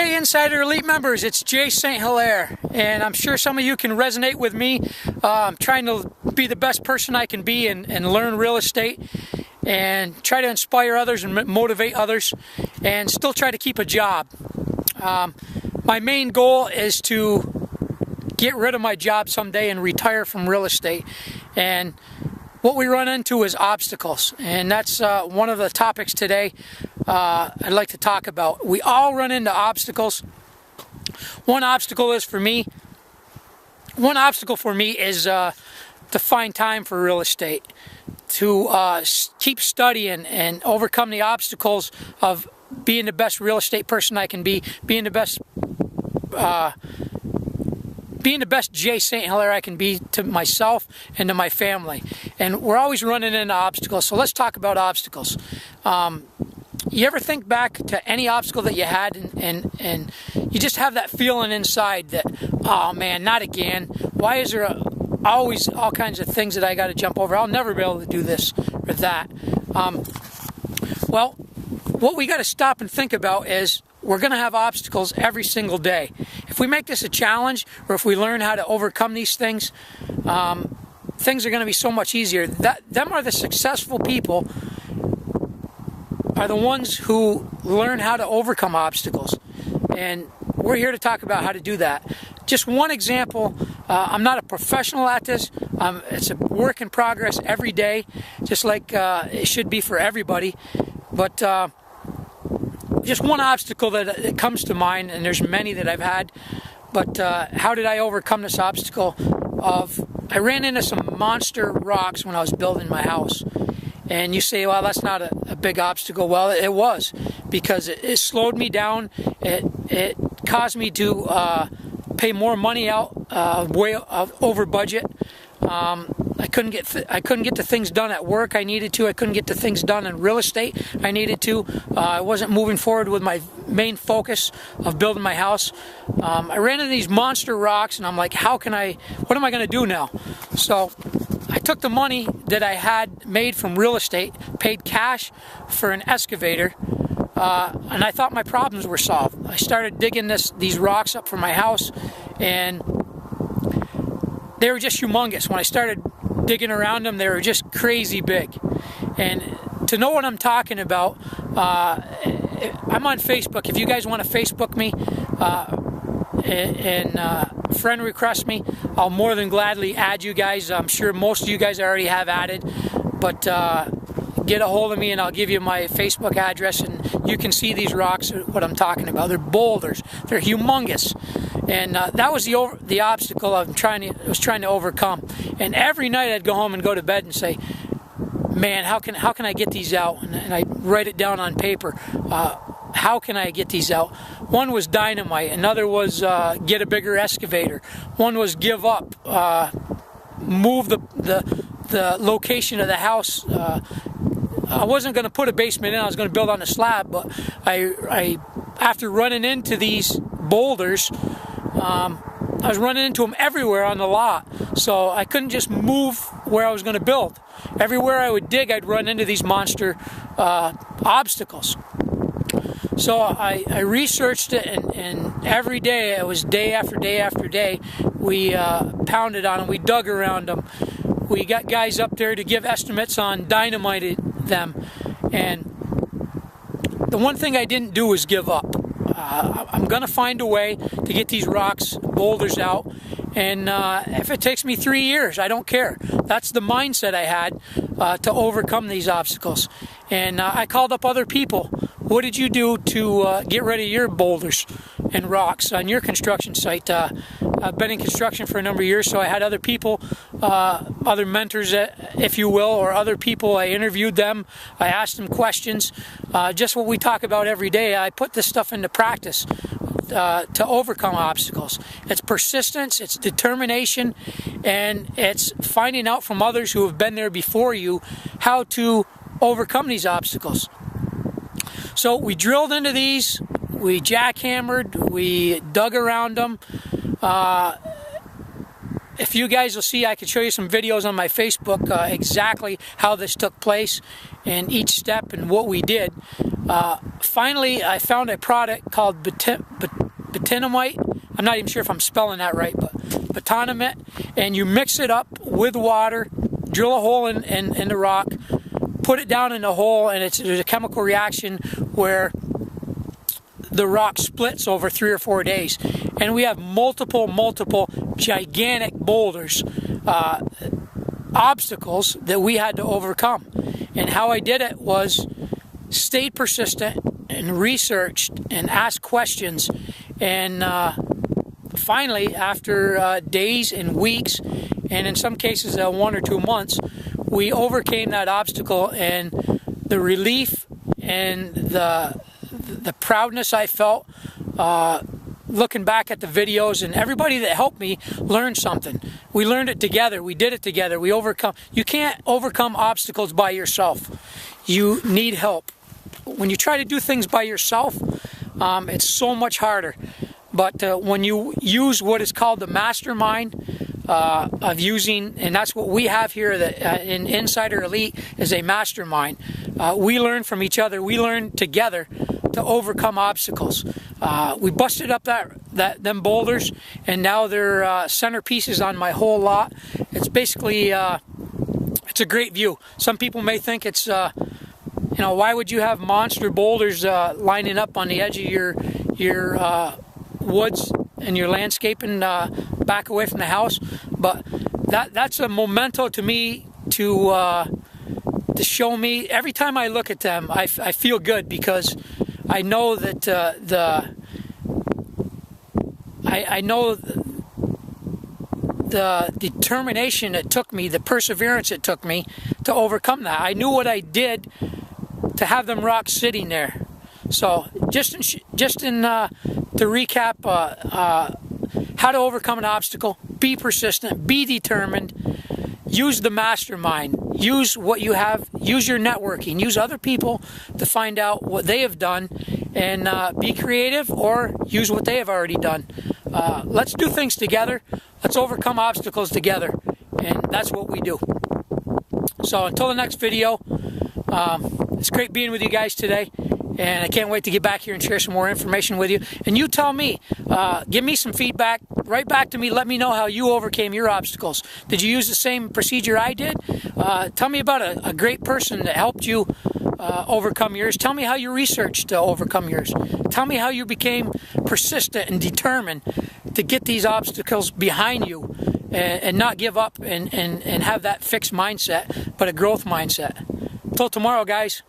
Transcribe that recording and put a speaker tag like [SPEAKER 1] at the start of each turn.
[SPEAKER 1] Hey Insider Elite members, it's Jay St. Hilaire, and I'm sure some of you can resonate with me. I'm trying to be the best person I can be and learn real estate and try to inspire others and motivate others and still try to keep a job. My main goal is to get rid of my job someday and retire from real estate. And what we run into is obstacles, and that's one of the topics today I'd like to talk about. We all run into obstacles. One obstacle for me is to find time for real estate, to keep studying and overcome the obstacles of being the best real estate person I can be, being the best Jay St. Hilaire I can be to myself and to my family. And we're always running into obstacles, so let's talk about obstacles. You ever think back to any obstacle that you had and you just have that feeling inside that, oh man, not again. Why is there always all kinds of things that I got to jump over? I'll never be able to do this or that. Well, what we got to stop and think about is we're going to have obstacles every single day. If we make this a challenge, or if we learn how to overcome these things, things are going to be so much easier. Them are the successful people, are the ones who learn how to overcome obstacles. And we're here to talk about how to do that. Just one example, I'm not a professional at this. It's a work in progress every day, just like it should be for everybody. But just one obstacle that comes to mind, and there's many that I've had, but how did I overcome this obstacle I ran into some monster rocks when I was building my house. And you say, well, that's not a big obstacle. Well, it was, because it slowed me down. It caused me to pay more money out, way over budget. I couldn't get the things done at work I needed to. I couldn't get the things done in real estate I needed to. I wasn't moving forward with my main focus of building my house. I ran into these monster rocks, and I'm like, what am I going to do now? So I took the money that I had made from real estate, paid cash for an excavator, and I thought my problems were solved. I started digging these rocks up for my house, and they were just humongous. When I started digging around them, they were just crazy big. And to know what I'm talking about, I'm on Facebook. If you guys want to Facebook me and friend request me, I'll more than gladly add you guys. I'm sure most of you guys already have added, but get a hold of me and I'll give you my Facebook address, and you can see these rocks, what I'm talking about. They're boulders. They're humongous. And that was the obstacle I was trying to overcome. And every night I'd go home and go to bed and say, man, how can I get these out? And I write it down on paper. How can I get these out? One was dynamite. Another was get a bigger excavator. One was give up, move the location of the house. I wasn't going to put a basement in. I was going to build on a slab. But I after running into these boulders, I was running into them everywhere on the lot, so I couldn't just move where I was going to build. Everywhere I would dig, I'd run into these monster obstacles. So I researched it, and every day, it was day after day after day, we pounded on them, we dug around them. We got guys up there to give estimates on dynamiting them, and the one thing I didn't do was give up. I'm going to find a way to get these boulders out, and if it takes me 3 years, I don't care. That's the mindset I had to overcome these obstacles. And I called up other people. What did you do to get rid of your boulders and rocks on your construction site? I've been in construction for a number of years, so I had other people, other mentors, if you will, or other people. I interviewed them. I asked them questions. Just what we talk about every day. I put this stuff into practice to overcome obstacles. It's persistence, it's determination, and it's finding out from others who have been there before you how to overcome these obstacles. So we drilled into these, we jackhammered, we dug around them. If you guys will see, I can show you some videos on my Facebook exactly how this took place and each step and what we did. Finally, I found a product called Betonamite. I'm not even sure if I'm spelling that right, but Betonamite, and you mix it up with water, drill a hole in the rock, put it down in the hole, and there's a chemical reaction where the rock splits over 3 or 4 days, and we have multiple gigantic boulders, obstacles that we had to overcome. And how I did it was stayed persistent and researched and asked questions, and finally, after days and weeks, and in some cases 1 or 2 months, we overcame that obstacle, and the relief and the proudness I felt looking back at the videos, and everybody that helped me learned something. We learned it together. We did it together. We overcome. You can't overcome obstacles by yourself. You need help. When you try to do things by yourself, it's so much harder. But when you use what is called the mastermind of using, and that's what we have here in Insider Elite, is a mastermind. We learn from each other. We learn together to overcome obstacles. We busted up them boulders, and now they're centerpieces on my whole lot. It's basically it's a great view. Some people may think it's why would you have monster boulders lining up on the edge of your woods and your landscaping back away from the house? But that's a memento to me to show me. Every time I look at them, I feel good, because I know that I know the determination it took me, the perseverance it took me to overcome that. I knew what I did to have them rocks sitting there. So just to recap, how to overcome an obstacle: be persistent, be determined, use the mastermind, use what you have, use your networking, use other people to find out what they have done, and be creative, or use what they have already done. Let's do things together. Let's overcome obstacles together, and that's what we do. So until the next video, it's great being with you guys today, and I can't wait to get back here and share some more information with you. And you tell me, give me some feedback, write back to me, let me know how you overcame your obstacles. Did you use the same procedure I did? Tell me about a great person that helped you overcome yours. Tell me how you researched to overcome yours. Tell me how you became persistent and determined to get these obstacles behind you, and not give up and have that fixed mindset, but a growth mindset. Until tomorrow, guys.